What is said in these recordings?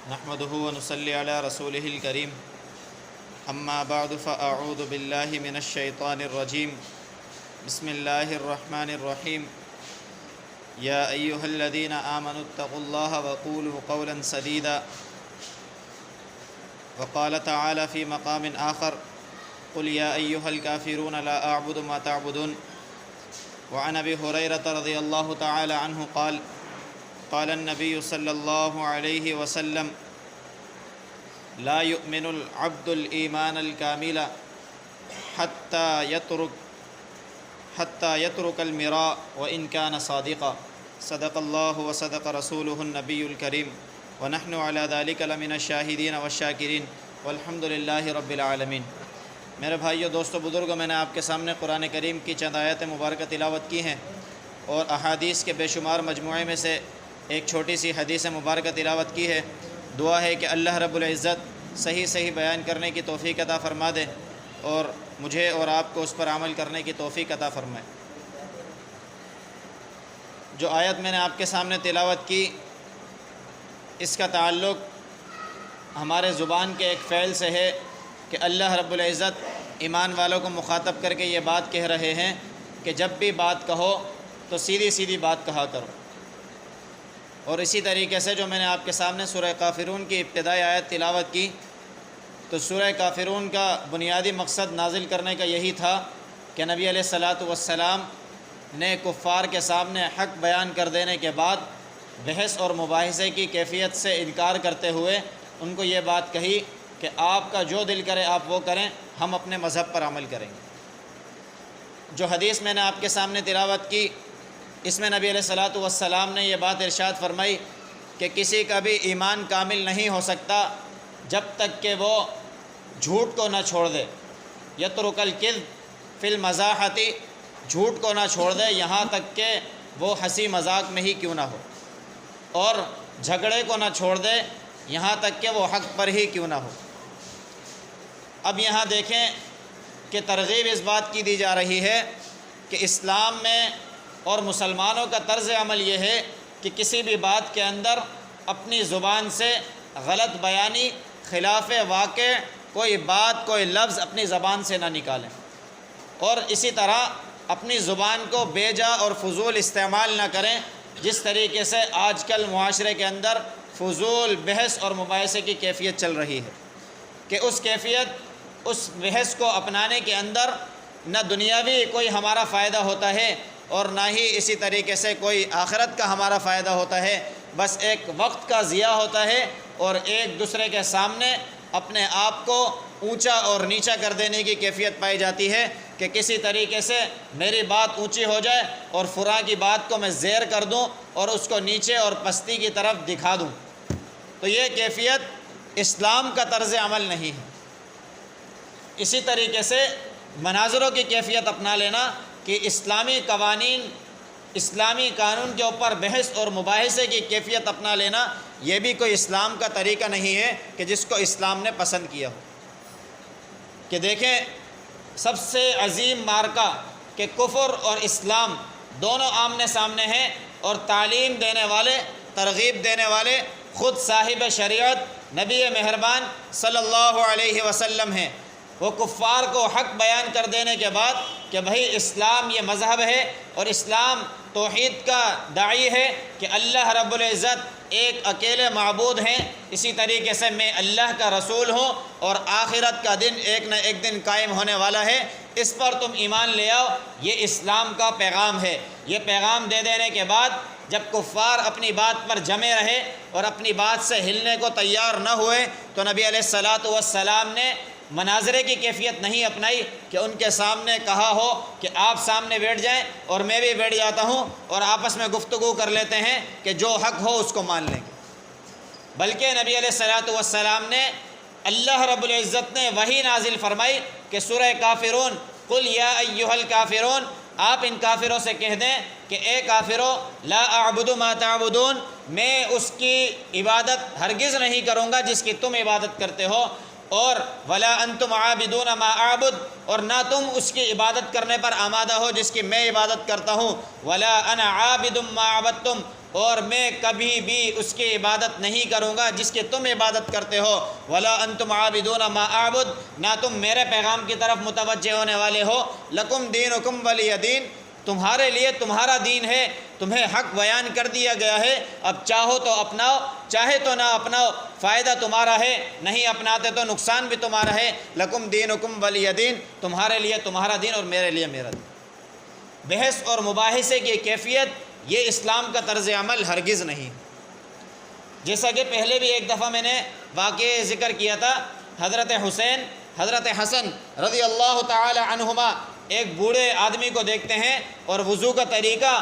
نحمده ونصلي على رسوله الكريم اما بعد فاعوذ بالله من الشيطان الرجيم بسم الله الرحمن الرحيم يا ايها الذين آمنوا اتقوا الله وقولوا قولا سديدا وقال تعالى في مقام آخر قل يا ايها الكافرون لا اعبد ما تعبدون وعن ابي هريرة رضي الله تعالى عنه قال النبي صلى الله عليه وسلم لا يؤمن العبد الإيمان الكامل حتى يترك المراء وإن كان صادقا صدق الله وصدق رسوله النبي الكريم ونحن على ذلك لمن الشاهدين والشاكرين والحمد لله رب العالمين۔ میرے بھائیو، دوستو، بزرگوں، میں نے آپ کے سامنے قرآن کریم کی چند آیات مبارکہ تلاوت کی ہیں اور احادیث کے بے شمار مجموعے میں سے ایک چھوٹی سی حدیث مبارکہ تلاوت کی ہے۔ دعا ہے کہ اللہ رب العزت صحیح بیان کرنے کی توفیق عطا فرما دے اور مجھے اور آپ کو اس پر عمل کرنے کی توفیق عطا فرمائے۔ جو آیت میں نے آپ کے سامنے تلاوت کی، اس کا تعلق ہمارے زبان کے ایک فعل سے ہے کہ اللہ رب العزت ایمان والوں کو مخاطب کر کے یہ بات کہہ رہے ہیں کہ جب بھی بات کہو تو سیدھی بات کہا کرو۔ اور اسی طریقے سے جو میں نے آپ کے سامنے سورہ کافرون کی ابتدائی آیت تلاوت کی، تو سورہ کافرون کا بنیادی مقصد نازل کرنے کا یہی تھا کہ نبی علیہ الصلاۃ والسلام نے کفار کے سامنے حق بیان کر دینے کے بعد بحث اور مباحثے کی کیفیت سے انکار کرتے ہوئے ان کو یہ بات کہی کہ آپ کا جو دل کرے آپ وہ کریں، ہم اپنے مذہب پر عمل کریں گے۔ جو حدیث میں نے آپ کے سامنے تلاوت کی، اس میں نبی علیہ الصلاۃ والسلام نے یہ بات ارشاد فرمائی کہ کسی کا بھی ایمان کامل نہیں ہو سکتا جب تک کہ وہ جھوٹ کو نہ چھوڑ دے۔ یترک الکذب فی المزاحۃ، جھوٹ کو نہ چھوڑ دے یہاں تک کہ وہ ہنسی مذاق میں ہی کیوں نہ ہو، اور جھگڑے کو نہ چھوڑ دے یہاں تک کہ وہ حق پر ہی کیوں نہ ہو۔ اب یہاں دیکھیں کہ ترغیب اس بات کی دی جا رہی ہے کہ اسلام میں اور مسلمانوں کا طرز عمل یہ ہے کہ کسی بھی بات کے اندر اپنی زبان سے غلط بیانی، خلاف واقع کوئی بات، کوئی لفظ اپنی زبان سے نہ نکالیں، اور اسی طرح اپنی زبان کو بے جا اور فضول استعمال نہ کریں، جس طریقے سے آج کل معاشرے کے اندر فضول بحث اور مباحثے کی کیفیت چل رہی ہے کہ اس بحث کو اپنانے کے اندر نہ دنیاوی کوئی ہمارا فائدہ ہوتا ہے اور نہ ہی اسی طریقے سے کوئی آخرت کا ہمارا فائدہ ہوتا ہے، بس ایک وقت کا ضیاع ہوتا ہے اور ایک دوسرے کے سامنے اپنے آپ کو اونچا اور نیچا کر دینے کی کیفیت پائی جاتی ہے کہ کسی طریقے سے میری بات اونچی ہو جائے اور فلاں کی بات کو میں زیر کر دوں اور اس کو نیچے اور پستی کی طرف دکھا دوں۔ تو یہ کیفیت اسلام کا طرز عمل نہیں ہے۔ اسی طریقے سے مناظروں کی کیفیت اپنا لینا کہ اسلامی قوانین، اسلامی قانون کے اوپر بحث اور مباحثے کی کیفیت اپنا لینا، یہ بھی کوئی اسلام کا طریقہ نہیں ہے کہ جس کو اسلام نے پسند کیا ہو۔ کہ دیکھیں، سب سے عظیم مارکہ کہ کفر اور اسلام دونوں آمنے سامنے ہیں، اور تعلیم دینے والے، ترغیب دینے والے خود صاحب شریعت نبی مہربان صلی اللہ علیہ وسلم ہیں۔ وہ کفار کو حق بیان کر دینے کے بعد کہ بھئی اسلام یہ مذہب ہے اور اسلام توحید کا داعی ہے کہ اللہ رب العزت ایک اکیلے معبود ہیں، اسی طریقے سے میں اللہ کا رسول ہوں اور آخرت کا دن ایک نہ ایک دن قائم ہونے والا ہے، اس پر تم ایمان لے آؤ، یہ اسلام کا پیغام ہے۔ یہ پیغام دے دینے کے بعد جب کفار اپنی بات پر جمے رہے اور اپنی بات سے ہلنے کو تیار نہ ہوئے، تو نبی علیہ الصلاۃ والسلام نے مناظرے کی کیفیت نہیں اپنائی کہ ان کے سامنے کہا ہو کہ آپ سامنے بیٹھ جائیں اور میں بھی بیٹھ جاتا ہوں اور آپس میں گفتگو کر لیتے ہیں کہ جو حق ہو اس کو مان لیں گے، بلکہ نبی علیہ الصلاۃ والسلام نے، اللہ رب العزت نے وحی نازل فرمائی کہ سورہ کافرون، قل یا ایھا الکافرون، آپ ان کافروں سے کہہ دیں کہ اے کافرو، لا اعبد ما تعبدون، میں اس کی عبادت ہرگز نہیں کروں گا جس کی تم عبادت کرتے ہو، اور ولا انتم عابدون ما اعبد، اور نہ تم اس کی عبادت کرنے پر آمادہ ہو جس کی میں عبادت کرتا ہوں، ولا انا عابد ما عبدتم، اور میں کبھی بھی اس کی عبادت نہیں کروں گا جس کی تم عبادت کرتے ہو، ولا انتم عابدون ما اعبد، نہ تم میرے پیغام کی طرف متوجہ ہونے والے ہو، لکم دینکم ولی دین، تمہارے لیے تمہارا دین ہے، تمہیں حق بیان کر دیا گیا ہے، اب چاہو تو اپناؤ چاہے تو نہ اپناؤ، فائدہ تمہارا ہے، نہیں اپناتے تو نقصان بھی تمہارا ہے، لکم دینکم ولی دین، تمہارے لیے تمہارا دین اور میرے لیے میرا دین۔ بحث اور مباحثے کی کیفیت یہ اسلام کا طرز عمل ہرگز نہیں۔ جیسا کہ پہلے بھی ایک دفعہ میں نے واقعہ ذکر کیا تھا، حضرت حسین حضرت حسن رضی اللہ تعالی عنہما ایک بوڑھے آدمی کو دیکھتے ہیں اور وضو کا طریقہ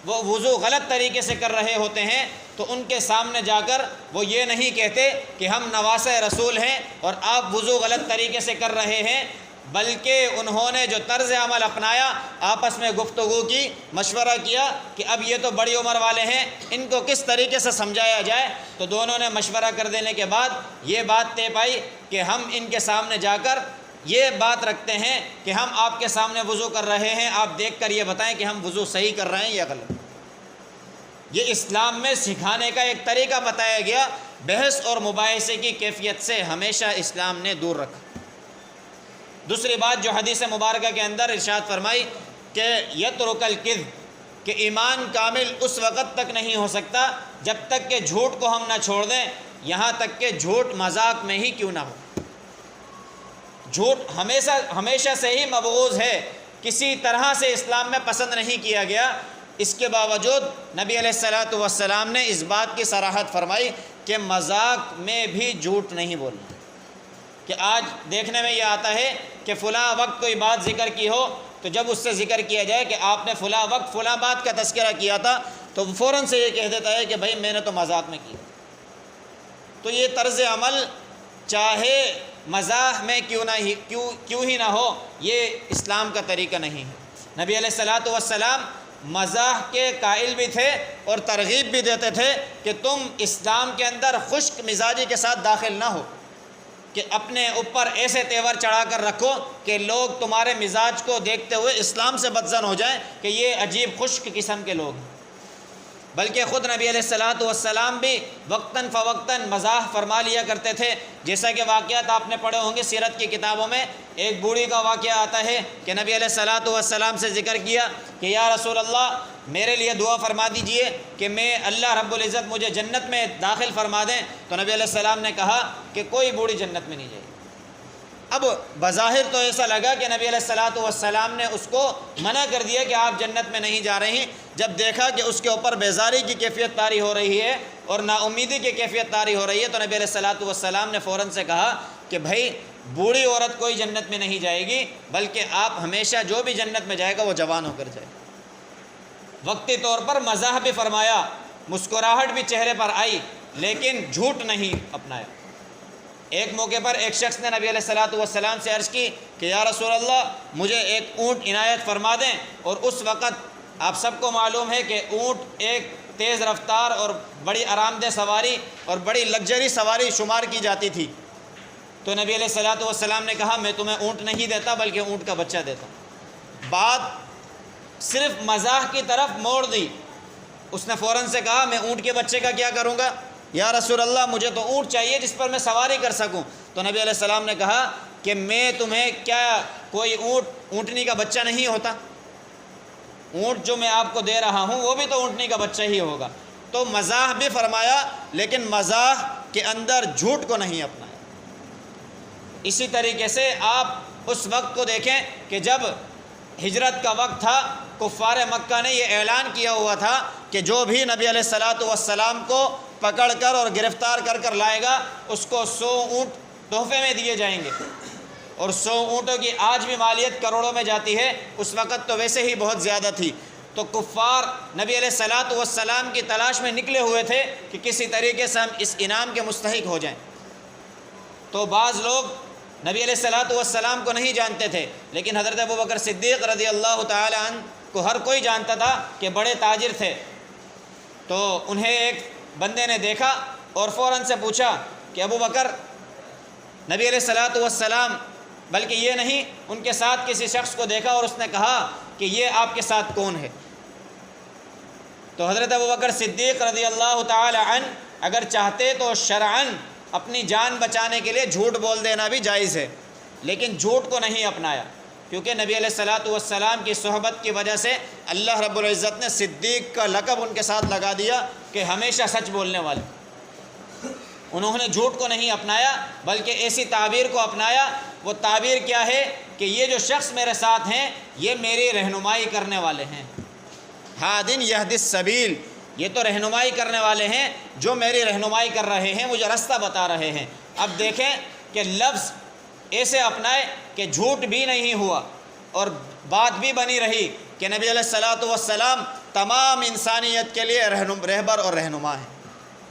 وہ وضو غلط طریقے سے کر رہے ہوتے ہیں، تو ان کے سامنے جا کر وہ یہ نہیں کہتے کہ ہم نواسہ رسول ہیں اور آپ وضو غلط طریقے سے کر رہے ہیں، بلکہ انہوں نے جو طرز عمل اپنایا، آپس میں گفتگو کی، مشورہ کیا کہ اب یہ تو بڑی عمر والے ہیں، ان کو کس طریقے سے سمجھایا جائے، تو دونوں نے مشورہ کر دینے کے بعد یہ بات طے پائی کہ ہم ان کے سامنے جا کر یہ بات رکھتے ہیں کہ ہم آپ کے سامنے وضو کر رہے ہیں، آپ دیکھ کر یہ بتائیں کہ ہم وضو صحیح کر رہے ہیں یا غلط۔ یہ اسلام میں سکھانے کا ایک طریقہ بتایا گیا، بحث اور مباحثے کی کیفیت سے ہمیشہ اسلام نے دور رکھا۔ دوسری بات جو حدیث مبارکہ کے اندر ارشاد فرمائی کہ یترک الکذب، کہ ایمان کامل اس وقت تک نہیں ہو سکتا جب تک کہ جھوٹ کو ہم نہ چھوڑ دیں، یہاں تک کہ جھوٹ مذاق میں ہی کیوں نہ ہو۔ جھوٹ ہمیشہ سے ہی مبغوض ہے، کسی طرح سے اسلام میں پسند نہیں کیا گیا، اس کے باوجود نبی علیہ الصلاۃ والسلام نے اس بات کی صراحت فرمائی کہ مذاق میں بھی جھوٹ نہیں بولنا۔ کہ آج دیکھنے میں یہ آتا ہے کہ فلاں وقت کوئی بات ذکر کی ہو تو جب اس سے ذکر کیا جائے کہ آپ نے فلاں وقت فلاں بات کا تذکرہ کیا تھا تو فوراً سے یہ کہہ دیتا ہے کہ بھائی میں نے تو مذاق میں کیا۔ تو یہ طرز عمل چاہے مزاح میں کیوں ہی نہ ہو، یہ اسلام کا طریقہ نہیں ہے۔ نبی علیہ الصلاۃ والسلام مزاح کے قائل بھی تھے اور ترغیب بھی دیتے تھے کہ تم اسلام کے اندر خشک مزاجی کے ساتھ داخل نہ ہو، کہ اپنے اوپر ایسے تیور چڑھا کر رکھو کہ لوگ تمہارے مزاج کو دیکھتے ہوئے اسلام سے بدظن ہو جائیں کہ یہ عجیب خشک قسم کے لوگ ہیں۔ بلکہ خود نبی علیہ الصلاۃ والسلام بھی وقتاً فوقتاً مزاح فرما لیا کرتے تھے، جیسا کہ واقعات آپ نے پڑھے ہوں گے سیرت کی کتابوں میں۔ ایک بوڑھی کا واقعہ آتا ہے کہ نبی علیہ الصلاۃ والسلام سے ذکر کیا کہ یا رسول اللہ میرے لیے دعا فرما دیجئے کہ میں اللہ رب العزت مجھے جنت میں داخل فرما دیں، تو نبی علیہ السلام نے کہا کہ کوئی بوڑھی جنت میں نہیں جائے گی۔ اب بظاہر تو ایسا لگا کہ نبی علیہ الصلاۃ والسلام نے اس کو منع کر دیا کہ آپ جنت میں نہیں جا رہے ہیں۔ جب دیکھا کہ اس کے اوپر بیزاری کی کیفیت طاری ہو رہی ہے اور نا امیدی کی کیفیت طاری ہو رہی ہے، تو نبی علیہ الصلاۃ والسلام نے فوراً سے کہا کہ بھائی بوڑھی عورت کوئی جنت میں نہیں جائے گی، بلکہ آپ ہمیشہ جو بھی جنت میں جائے گا وہ جوان ہو کر جائے گا۔ وقتی طور پر مزاح بھی فرمایا، مسکراہٹ بھی چہرے پر آئی، لیکن جھوٹ نہیں اپنایا۔ ایک موقع پر ایک شخص نے نبی علیہ الصلاۃ والسلام سے عرض کی کہ یا رسول اللہ مجھے ایک اونٹ عنایت فرما دیں، اور اس وقت آپ سب کو معلوم ہے کہ اونٹ ایک تیز رفتار اور بڑی آرام دہ سواری اور بڑی لگژری سواری شمار کی جاتی تھی۔ تو نبی علیہ الصلاۃ والسلام نے کہا میں تمہیں اونٹ نہیں دیتا بلکہ اونٹ کا بچہ دیتا ہوں۔ بات صرف مزاح کی طرف موڑ دی، اس نے فوراً سے کہا میں اونٹ کے بچے کا کیا کروں گا یا رسول اللہ، مجھے تو اونٹ چاہیے جس پر میں سواری کر سکوں۔ تو نبی علیہ السلام نے کہا کہ میں تمہیں کیا کوئی اونٹنی کا بچہ نہیں ہوتا؟ اونٹ جو میں آپ کو دے رہا ہوں وہ بھی تو اونٹنی کا بچہ ہی ہوگا۔ تو مزاح بھی فرمایا، لیکن مزاح کے اندر جھوٹ کو نہیں اپنایا۔ اسی طریقے سے آپ اس وقت کو دیکھیں کہ جب ہجرت کا وقت تھا، کفار مکہ نے یہ اعلان کیا ہوا تھا کہ جو بھی نبی علیہ الصلاۃ والسلام کو پکڑ کر اور گرفتار کر کر لائے گا اس کو 100 اونٹ تحفے میں دیے جائیں گے، اور 100 اونٹوں کی آج بھی مالیت کروڑوں میں جاتی ہے، اس وقت تو ویسے ہی بہت زیادہ تھی۔ تو کفار نبی علیہ الصلاۃ والسلام کی تلاش میں نکلے ہوئے تھے کہ کسی طریقے سے ہم اس انعام کے مستحق ہو جائیں۔ تو بعض لوگ نبی علیہ الصلاۃ والسلام کو نہیں جانتے تھے، لیکن حضرت ابوبکر صدیق رضی اللہ تعالی عنہ کو ہر کوئی جانتا تھا کہ بڑے تاجر تھے۔ تو انہیں ایک بندے نے دیکھا اور فوراً سے پوچھا کہ ابو بکر، نبی علیہ الصلاۃ والسلام بلکہ یہ نہیں، ان کے ساتھ کسی شخص کو دیکھا اور اس نے کہا کہ یہ آپ کے ساتھ کون ہے؟ تو حضرت ابوبکر صدیق رضی اللہ تعالی عنہ اگر چاہتے تو شرعاً اپنی جان بچانے کے لیے جھوٹ بول دینا بھی جائز ہے، لیکن جھوٹ کو نہیں اپنایا، کیونکہ نبی علیہ الصلوۃ والسلام کی صحبت کی وجہ سے اللہ رب العزت نے صدیق کا لقب ان کے ساتھ لگا دیا کہ ہمیشہ سچ بولنے والے۔ انہوں نے جھوٹ کو نہیں اپنایا بلکہ ایسی تعبیر کو اپنایا۔ وہ تعبیر کیا ہے کہ یہ جو شخص میرے ساتھ ہیں یہ میری رہنمائی کرنے والے ہیں، ہادن یہدی السبیل، یہ تو رہنمائی کرنے والے ہیں جو میری رہنمائی کر رہے ہیں، مجھے راستہ بتا رہے ہیں۔ اب دیکھیں کہ لفظ ایسے اپنائے کہ جھوٹ بھی نہیں ہوا اور بات بھی بنی رہی کہ نبی علیہ الصلوۃ والسلام تمام انسانیت کے لیے رہبر اور رہنما ہیں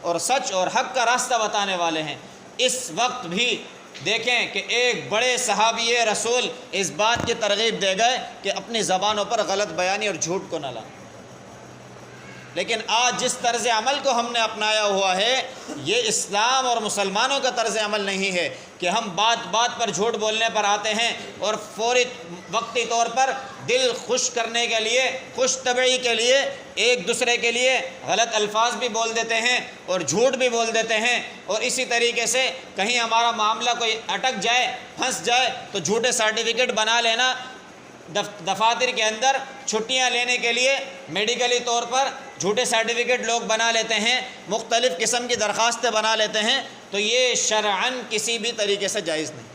اور سچ اور حق کا راستہ بتانے والے ہیں۔ اس وقت بھی دیکھیں کہ ایک بڑے صحابی رسول اس بات کی ترغیب دے گئے کہ اپنی زبانوں پر غلط بیانی اور جھوٹ کو نہ لائیں۔ لیکن آج جس طرز عمل کو ہم نے اپنایا ہوا ہے یہ اسلام اور مسلمانوں کا طرز عمل نہیں ہے کہ ہم بات بات پر جھوٹ بولنے پر آتے ہیں اور فوری وقتی طور پر دل خوش کرنے کے لیے، خوش طبعی کے لیے ایک دوسرے کے لیے غلط الفاظ بھی بول دیتے ہیں اور جھوٹ بھی بول دیتے ہیں، اور اسی طریقے سے کہیں ہمارا معاملہ کوئی اٹک جائے، پھنس جائے تو جھوٹے سرٹیفکیٹ بنا لینا، دفاتر کے اندر چھٹیاں لینے کے لیے میڈیکلی طور پر جھوٹے سرٹیفکیٹ لوگ بنا لیتے ہیں، مختلف قسم کی درخواستیں بنا لیتے ہیں، تو یہ شرعاً کسی بھی طریقے سے جائز نہیں۔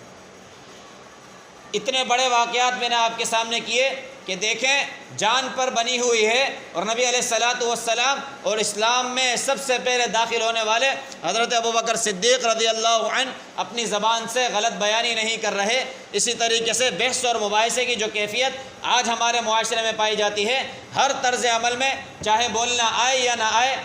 اتنے بڑے واقعات میں نے آپ کے سامنے کیے کہ دیکھیں جان پر بنی ہوئی ہے، اور نبی علیہ الصلوۃ والسلام اور اسلام میں سب سے پہلے داخل ہونے والے حضرت ابوبکر صدیق رضی اللہ عنہ اپنی زبان سے غلط بیانی نہیں کر رہے۔ اسی طریقے سے بحث اور مباحثے کی جو کیفیت آج ہمارے معاشرے میں پائی جاتی ہے، ہر طرز عمل میں چاہے بولنا آئے یا نہ آئے،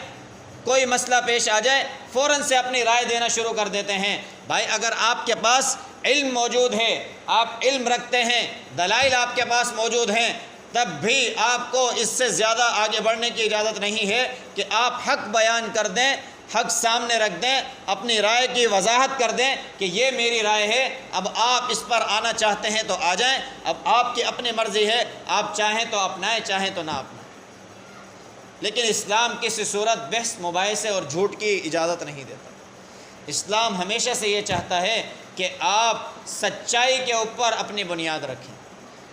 کوئی مسئلہ پیش آ جائے فوراً سے اپنی رائے دینا شروع کر دیتے ہیں۔ بھائی اگر آپ کے پاس علم موجود ہے، آپ علم رکھتے ہیں، دلائل آپ کے پاس موجود ہیں، تب بھی آپ کو اس سے زیادہ آگے بڑھنے کی اجازت نہیں ہے کہ آپ حق بیان کر دیں، حق سامنے رکھ دیں، اپنی رائے کی وضاحت کر دیں کہ یہ میری رائے ہے، اب آپ اس پر آنا چاہتے ہیں تو آ جائیں، اب آپ کی اپنی مرضی ہے، آپ چاہیں تو اپنائیں، چاہیں تو نہ اپنائیں۔ لیکن اسلام کسی صورت بحث، مباحثے اور جھوٹ کی اجازت نہیں دیتا۔ اسلام ہمیشہ سے یہ چاہتا ہے کہ آپ سچائی کے اوپر اپنی بنیاد رکھیں۔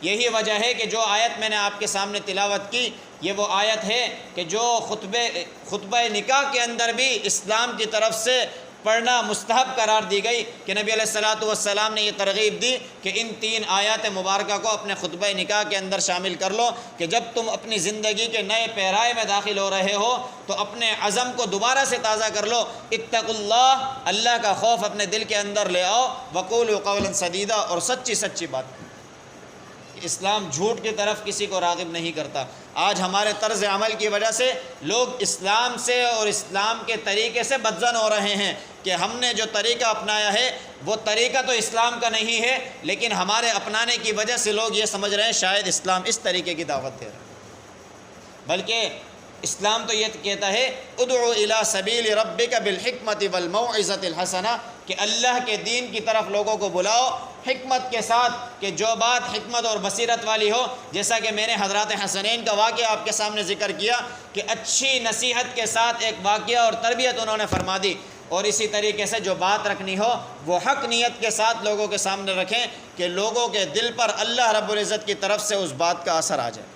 یہی وجہ ہے کہ جو آیت میں نے آپ کے سامنے تلاوت کی یہ وہ آیت ہے کہ جو خطبہ نکاح کے اندر بھی اسلام کی طرف سے پڑھنا مستحب قرار دی گئی کہ نبی علیہ الصلوۃ والسلام نے یہ ترغیب دی کہ ان 3 آیات مبارکہ کو اپنے خطبہ نکاح کے اندر شامل کر لو کہ جب تم اپنی زندگی کے نئے پیرائے میں داخل ہو رہے ہو تو اپنے عزم کو دوبارہ سے تازہ کر لو، اتقوا اللہ، اللہ کا خوف اپنے دل کے اندر لے آؤ، وقولوا قولا سدیدا، اور سچی بات۔ اسلام جھوٹ کی طرف کسی کو راغب نہیں کرتا۔ آج ہمارے طرز عمل کی وجہ سے لوگ اسلام سے اور اسلام کے طریقے سے بدظن ہو رہے ہیں کہ ہم نے جو طریقہ اپنایا ہے وہ طریقہ تو اسلام کا نہیں ہے، لیکن ہمارے اپنانے کی وجہ سے لوگ یہ سمجھ رہے ہیں شاید اسلام اس طریقے کی دعوت دے رہا ہے، بلکہ اسلام تو یہ کہتا ہے ادعو الی سبیل ربک بالحکمت والموعظۃ الحسنہ، کہ اللہ کے دین کی طرف لوگوں کو بلاؤ حکمت کے ساتھ، کہ جو بات حکمت اور بصیرت والی ہو، جیسا کہ میں نے حضرات حسنین کا واقعہ آپ کے سامنے ذکر کیا کہ اچھی نصیحت کے ساتھ ایک واقعہ اور تربیت انہوں نے فرما دی، اور اسی طریقے سے جو بات رکھنی ہو وہ حق نیت کے ساتھ لوگوں کے سامنے رکھیں کہ لوگوں کے دل پر اللہ رب العزت کی طرف سے اس بات کا اثر آ جائے،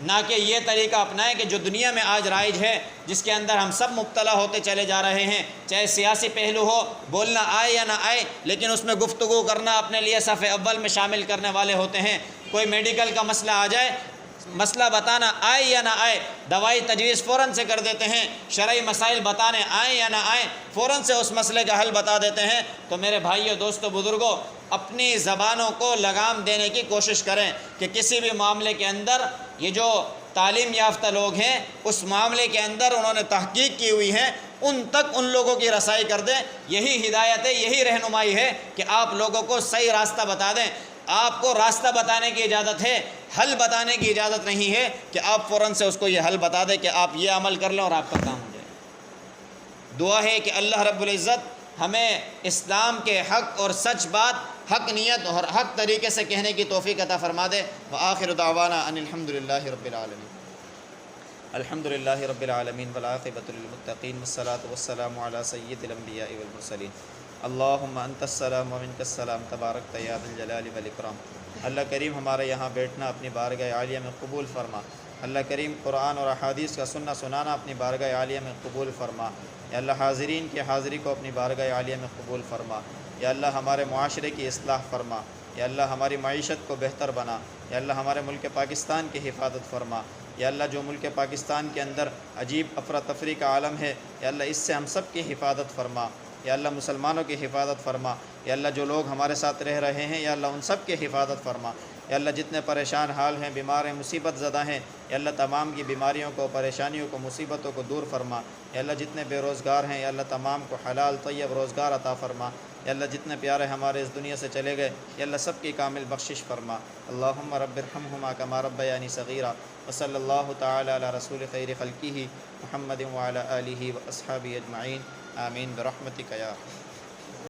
نہ کہ یہ طریقہ اپنائیں کہ جو دنیا میں آج رائج ہے، جس کے اندر ہم سب مبتلا ہوتے چلے جا رہے ہیں، چاہے سیاسی پہلو ہو، بولنا آئے یا نہ آئے، لیکن اس میں گفتگو کرنا اپنے لیے صف اول میں شامل کرنے والے ہوتے ہیں۔ کوئی میڈیکل کا مسئلہ آ جائے، مسئلہ بتانا آئے یا نہ آئے، دوائی تجویز فوراً سے کر دیتے ہیں، شرعی مسائل بتانے آئیں یا نہ آئیں فوراً سے اس مسئلے کا حل بتا دیتے ہیں۔ تو میرے بھائیو، دوستو، بزرگوں، اپنی زبانوں کو لگام دینے کی کوشش کریں کہ کسی بھی معاملے کے اندر یہ جو تعلیم یافتہ لوگ ہیں اس معاملے کے اندر انہوں نے تحقیق کی ہوئی ہے، ان تک ان لوگوں کی رسائی کر دیں۔ یہی ہدایت ہے، یہی رہنمائی ہے کہ آپ لوگوں کو صحیح راستہ بتا دیں۔ آپ کو راستہ بتانے کی اجازت ہے، حل بتانے کی اجازت نہیں ہے کہ آپ فوراً سے اس کو یہ حل بتا دیں کہ آپ یہ عمل کر لیں اور آپ کا کام ہو جائے۔ دعا ہے کہ اللہ رب العزت ہمیں اسلام کے حق اور سچ بات، حق نیت اور حق طریقے سے کہنے کی توفیق عطا فرما دے۔ وآخر دعوانا ان الحمد للہ رب العالمین۔ الحمدللہ رب العالمین والعاقبۃ للمتقین والصلاۃ والسلام علی سید الانبیاء والمرسلین اللہم انت السلام ومنک السلام تبارکت یا ذا الجلال والاکرام۔ اللہ کریم ہمارے یہاں بیٹھنا اپنی بارگاہ عالیہ میں قبول فرما۔ اللہ کریم قرآن اور احادیث کا سننا سنانا اپنی بارگاہ عالیہ میں قبول فرما۔ یا اللہ حاضرین کی حاضری کو اپنی بارگاہ عالیہ میں قبول فرما۔ یا اللہ ہمارے معاشرے کی اصلاح فرما۔ یا اللہ ہماری معیشت کو بہتر بنا۔ یا اللہ ہمارے ملک پاکستان کی حفاظت فرما۔ یا اللہ جو ملک پاکستان کے اندر عجیب افراتفری کا عالم ہے، یا اللہ اس سے ہم سب کی حفاظت فرما۔ یا اللہ مسلمانوں کی حفاظت فرما۔ یا اللہ جو لوگ ہمارے ساتھ رہ رہے ہیں، یا اللہ ان سب کی حفاظت فرما۔ یا اللہ جتنے پریشان حال ہیں، بیمار ہیں، مصیبت زدہ ہیں، یا اللہ تمام کی بیماریوں کو، پریشانیوں کو، مصیبتوں کو دور فرما۔ یا اللہ جتنے بے روزگار ہیں، یا اللہ تمام کو حلال طیب روزگار عطا فرما۔ یا اللہ جتنے پیارے ہمارے اس دنیا سے چلے گئے، یا اللہ سب کی کامل بخشش فرما۔ اللہم رب ارحمہما کما ربیانی صغیرا، وصلی اللہ تعالی علی رسول خیر خلقہ محمد وعلی آلہ واصحابہ اجمعین، آمین برحمتک یا